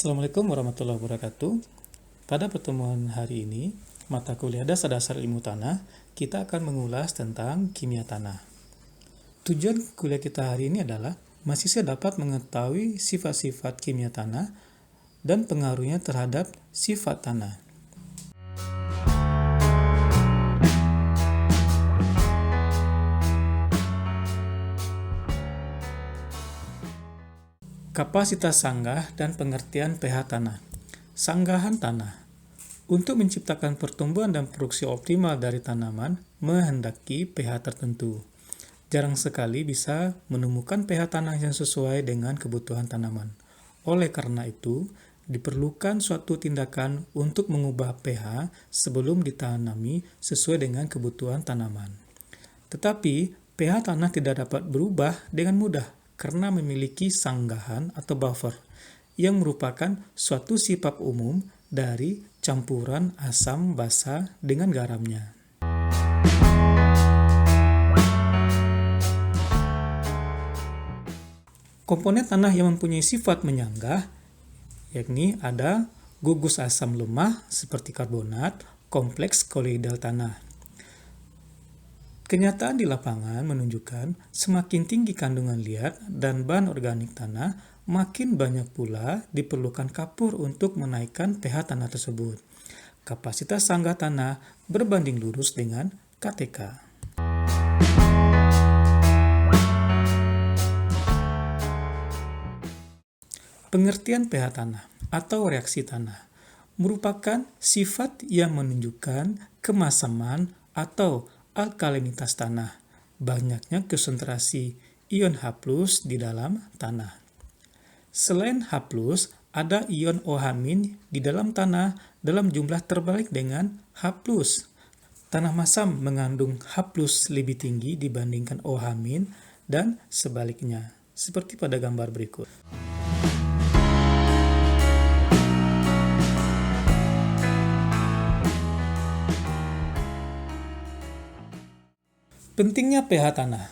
Assalamualaikum warahmatullahi wabarakatuh. Pada pertemuan hari ini, mata kuliah dasar-dasar ilmu tanah, kita akan mengulas tentang kimia tanah. Tujuan kuliah kita hari ini adalah mahasiswa dapat mengetahui sifat-sifat kimia tanah dan pengaruhnya terhadap sifat tanah. Kapasitas sanggah dan pengertian pH tanah. Sanggahan tanah. Untuk menciptakan pertumbuhan dan produksi optimal dari tanaman, menghendaki pH tertentu. Jarang sekali bisa menemukan pH tanah yang sesuai dengan kebutuhan tanaman. Oleh karena itu, diperlukan suatu tindakan untuk mengubah pH sebelum ditanami sesuai dengan kebutuhan tanaman. Tetapi, pH tanah tidak dapat berubah dengan mudah karena memiliki sanggahan atau buffer yang merupakan suatu sifat umum dari campuran asam basa dengan garamnya. Komponen tanah yang mempunyai sifat menyanggah yakni ada gugus asam lemah seperti karbonat, kompleks koloidal tanah. Kenyataan di lapangan menunjukkan semakin tinggi kandungan liat dan bahan organik tanah, makin banyak pula diperlukan kapur untuk menaikkan pH tanah tersebut. Kapasitas sanggah tanah berbanding lurus dengan KTK. Pengertian pH tanah atau reaksi tanah merupakan sifat yang menunjukkan kemasaman atau alkalinitas tanah, banyaknya konsentrasi ion H+ di dalam tanah. Selain H+, ada ion OH- di dalam tanah dalam jumlah terbalik dengan H+. Tanah masam mengandung H+ lebih tinggi dibandingkan OH- dan sebaliknya, seperti pada gambar berikut. Pentingnya pH tanah.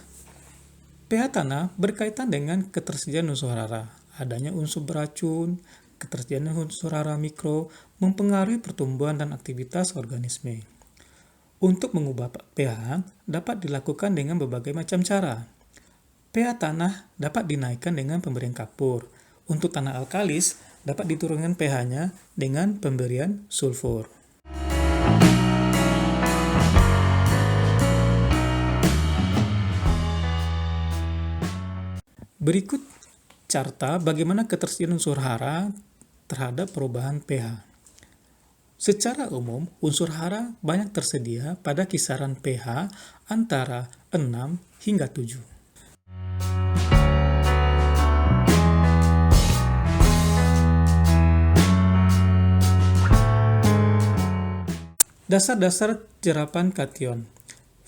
pH tanah berkaitan dengan ketersediaan unsur hara. Adanya unsur beracun, ketersediaan unsur hara mikro mempengaruhi pertumbuhan dan aktivitas organisme. Untuk mengubah pH dapat dilakukan dengan berbagai macam cara. pH tanah dapat dinaikkan dengan pemberian kapur. Untuk tanah alkalis dapat diturunkan pH-nya dengan pemberian sulfur. Berikut carta bagaimana ketersediaan unsur hara terhadap perubahan pH. Secara umum, unsur hara banyak tersedia pada kisaran pH antara 6 hingga 7. Dasar-dasar jerapan kation.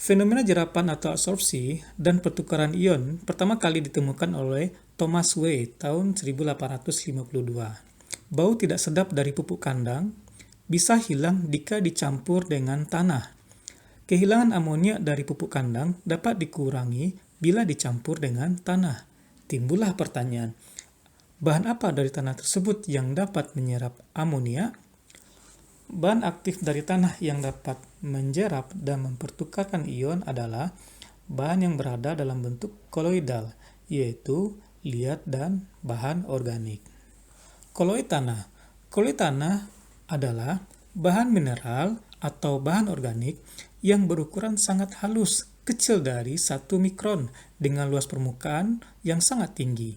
Fenomena jerapan atau absorpsi dan pertukaran ion pertama kali ditemukan oleh Thomas W. tahun 1852. Bau tidak sedap dari pupuk kandang bisa hilang jika dicampur dengan tanah. Kehilangan amonia dari pupuk kandang dapat dikurangi bila dicampur dengan tanah. Timbullah pertanyaan, bahan apa dari tanah tersebut yang dapat menyerap amonia? Bahan aktif dari tanah yang dapat menjerap dan mempertukarkan ion adalah bahan yang berada dalam bentuk koloidal, yaitu liat dan bahan organik. Koloid tanah. Koloid tanah adalah bahan mineral atau bahan organik yang berukuran sangat halus, kecil dari 1 mikron dengan luas permukaan yang sangat tinggi.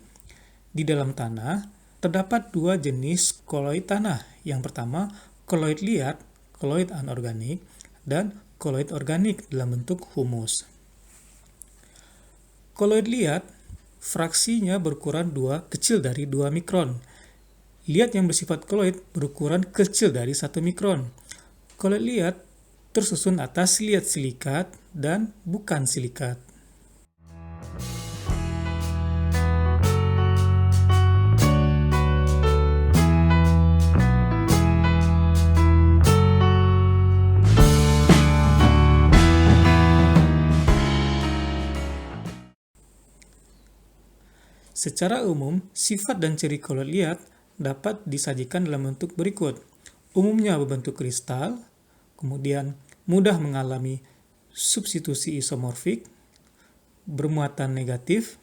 Di dalam tanah terdapat dua jenis koloid tanah. Yang pertama, koloid liat, koloid anorganik, dan koloid organik dalam bentuk humus. Koloid liat, fraksinya berukuran kecil dari 2 mikron. Liat yang bersifat koloid berukuran kecil dari 1 mikron. Koloid liat tersusun atas liat silikat dan bukan silikat. Secara umum, sifat dan ciri koloid liat dapat disajikan dalam bentuk berikut. Umumnya berbentuk kristal, kemudian mudah mengalami substitusi isomorfik, bermuatan negatif,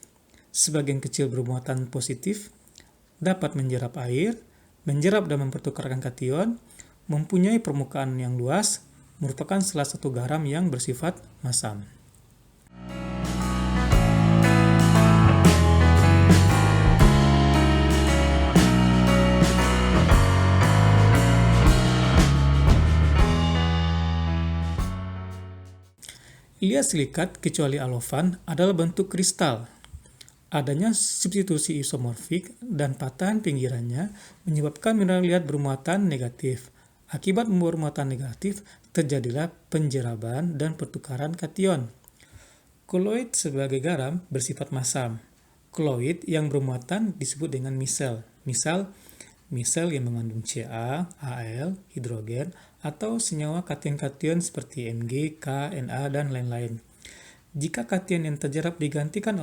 sebagian kecil bermuatan positif, dapat menjerap air, menjerap dan mempertukarkan kation, mempunyai permukaan yang luas, merupakan salah satu garam yang bersifat masam. Lia silikat kecuali alofan adalah bentuk kristal. Adanya substitusi isomorfik dan patahan pinggirannya menyebabkan mineral liat bermuatan negatif. Akibat bermuatan negatif, terjadilah penjeraban dan pertukaran kation. Koloid sebagai garam bersifat masam. Koloid yang bermuatan disebut dengan misel. Misal yang mengandung Ca, Al, hidrogen, atau senyawa kation-kation seperti Mg, K, Na, dan lain-lain. Jika kation yang terjerap digantikan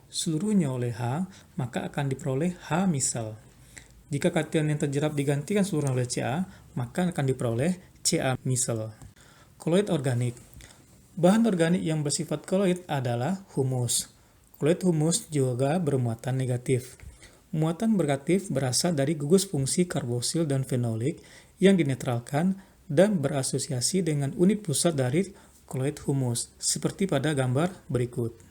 seluruhnya oleh H, maka akan diperoleh H misel. Jika kation yang terjerap digantikan seluruhnya oleh Ca, maka akan diperoleh Ca misel. Koloid organik. Bahan organik yang bersifat koloid adalah humus. Koloid humus juga bermuatan negatif. Muatan negatif berasal dari gugus fungsi karbosil dan fenolik yang dinetralkan dan berasosiasi dengan unit pusat dari koloid humus, seperti pada gambar berikut.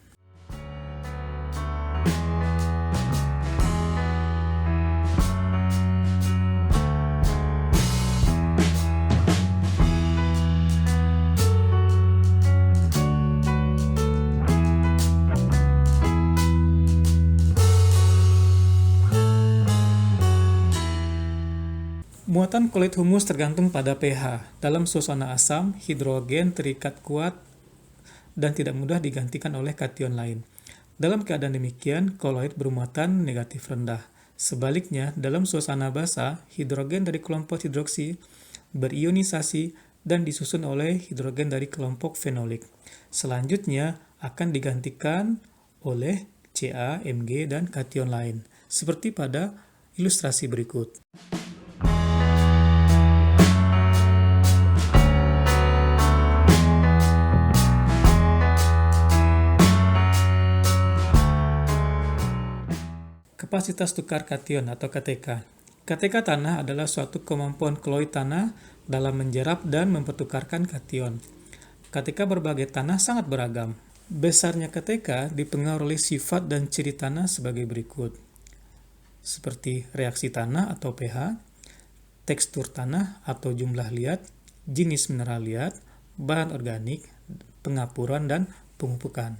Muatan koloid humus tergantung pada pH. Dalam suasana asam, hidrogen terikat kuat dan tidak mudah digantikan oleh kation lain. Dalam keadaan demikian, koloid bermuatan negatif rendah. Sebaliknya, dalam suasana basa, hidrogen dari kelompok hidroksi berionisasi dan disusun oleh hidrogen dari kelompok fenolik. Selanjutnya akan digantikan oleh Ca, Mg, dan kation lain, seperti pada ilustrasi berikut. Kapasitas tukar kation atau KTK. KTK tanah adalah suatu kemampuan koloid tanah dalam menjerap dan mempertukarkan kation. KTK berbagai tanah sangat beragam. Besarnya KTK dipengaruhi oleh sifat dan ciri tanah sebagai berikut. Seperti reaksi tanah atau pH, tekstur tanah atau jumlah liat, jenis mineral liat, bahan organik, pengapuran, dan pemupukan.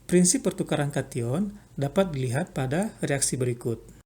Prinsip pertukaran kation dapat dilihat pada reaksi berikut.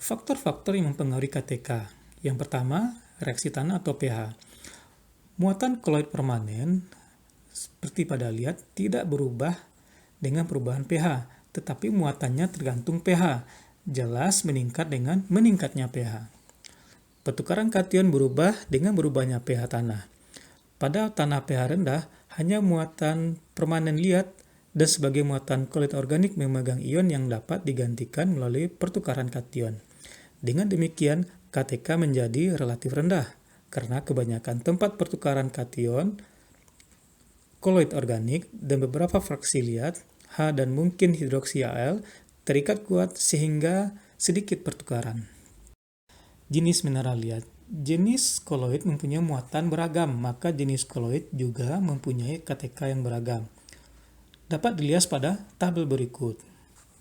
Faktor-faktor yang mempengaruhi KTK. Yang pertama, reaksi tanah atau pH. Muatan koloid permanen, seperti pada liat, tidak berubah dengan perubahan pH, tetapi muatannya tergantung pH, jelas meningkat dengan meningkatnya pH. Pertukaran kation berubah dengan berubahnya pH tanah. Pada tanah pH rendah, hanya muatan permanen liat dan sebagai muatan koloid organik memegang ion yang dapat digantikan melalui pertukaran kation. Dengan demikian, KTK menjadi relatif rendah, karena kebanyakan tempat pertukaran kation, koloid organik, dan beberapa fraksi liat, H dan mungkin hidroksi Al, terikat kuat sehingga sedikit pertukaran. Jenis mineral liat. Jenis koloid mempunyai muatan beragam, maka jenis koloid juga mempunyai KTK yang beragam. dapat dilihat pada tabel berikut.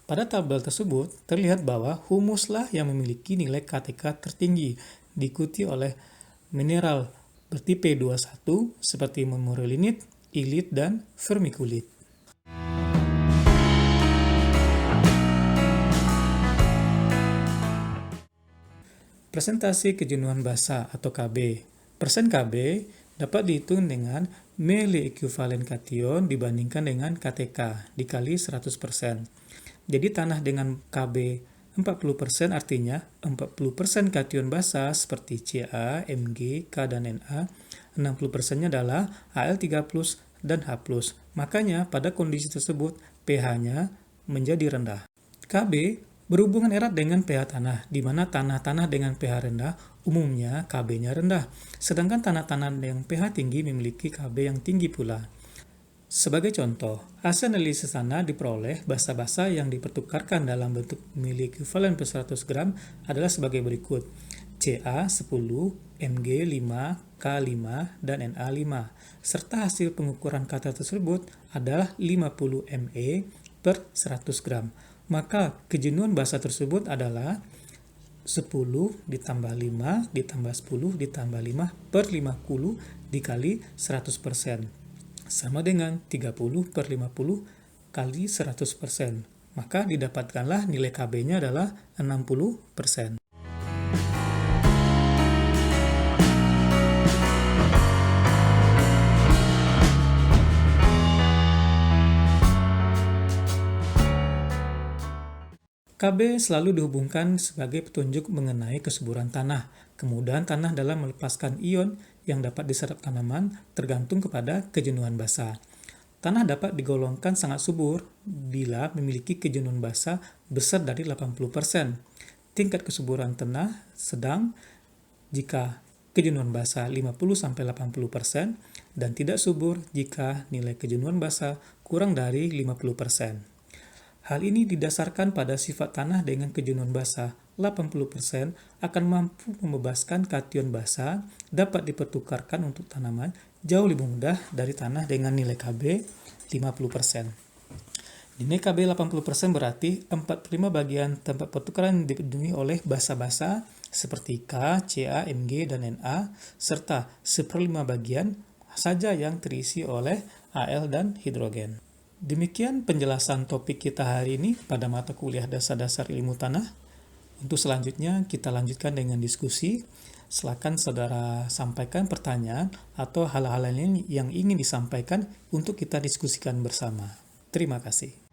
Pada tabel tersebut, terlihat bahwa humuslah yang memiliki nilai KTK tertinggi, diikuti oleh mineral bertipe 21 seperti morellinit, ilit, dan vermiculit. Presentasi kejenuhan basa atau KB. Persen KB dapat dihitung dengan mili ekuivalen kation dibandingkan dengan KTK dikali 100%. Jadi tanah dengan KB 40% artinya 40% kation basa seperti Ca, Mg, K, dan Na. 60%-nya adalah Al3+, dan H+. Makanya pada kondisi tersebut pH-nya menjadi rendah. KB berhubungan erat dengan pH tanah, di mana tanah-tanah dengan pH rendah umumnya KB-nya rendah, sedangkan tanah-tanah yang pH tinggi memiliki KB yang tinggi pula. Sebagai contoh, hasil analisis tanah diperoleh basa-basa yang dipertukarkan dalam bentuk mili ekuivalen per 100 gram adalah sebagai berikut: Ca 10, Mg 5, K 5, dan Na 5, serta hasil pengukuran kata tersebut adalah 50 Me per 100 gram. Maka kejenuhan basa tersebut adalah 10 ditambah 5 ditambah 10 ditambah 5 per 50 dikali 100%. Sama dengan 30 per 50 kali 100%. Maka didapatkanlah nilai KB-nya adalah 60%. KB selalu dihubungkan sebagai petunjuk mengenai kesuburan tanah, kemudahan tanah dalam melepaskan ion yang dapat diserap tanaman tergantung kepada kejenuhan basa. Tanah dapat digolongkan sangat subur bila memiliki kejenuhan basa besar dari 80%. Tingkat kesuburan tanah sedang jika kejenuhan basa 50-80% dan tidak subur jika nilai kejenuhan basa kurang dari 50%. Hal ini didasarkan pada sifat tanah dengan kejenuhan basa 80% akan mampu membebaskan kation basa dapat dipertukarkan untuk tanaman jauh lebih mudah dari tanah dengan nilai KB 50%. Nilai KB 80% berarti 45 bagian tempat pertukaran dipenuhi oleh basa-basa seperti K, Ca, Mg, dan Na, serta 1/5 bagian saja yang terisi oleh Al dan hidrogen. Demikian penjelasan topik kita hari ini pada mata kuliah dasar-dasar ilmu tanah. Untuk selanjutnya kita lanjutkan dengan diskusi. Silakan saudara sampaikan pertanyaan atau hal-hal lain yang ingin disampaikan untuk kita diskusikan bersama. Terima kasih.